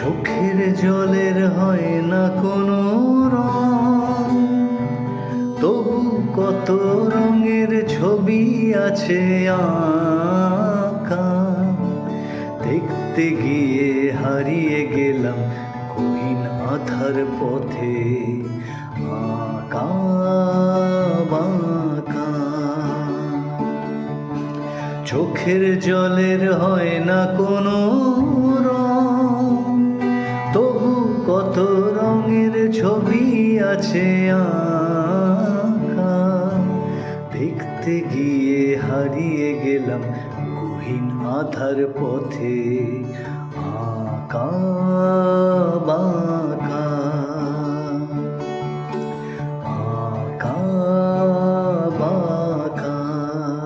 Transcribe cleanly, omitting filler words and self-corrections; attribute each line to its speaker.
Speaker 1: চোখের জলের হয় না কোনো রং, তবু কত রঙের ছবি আছে আঁকা। দেখতে গিয়ে হারিয়ে গেলাম গহীন আধার পথে, আঁকা বাঁকা। চোখের জলের হয় না কোনো রং, তবু কত রঙের ছবি আছে আঁকা। দেখতে গিয়ে হারিয়ে গেলাম গহীন আধার পথে, আঁকা বাঁকা।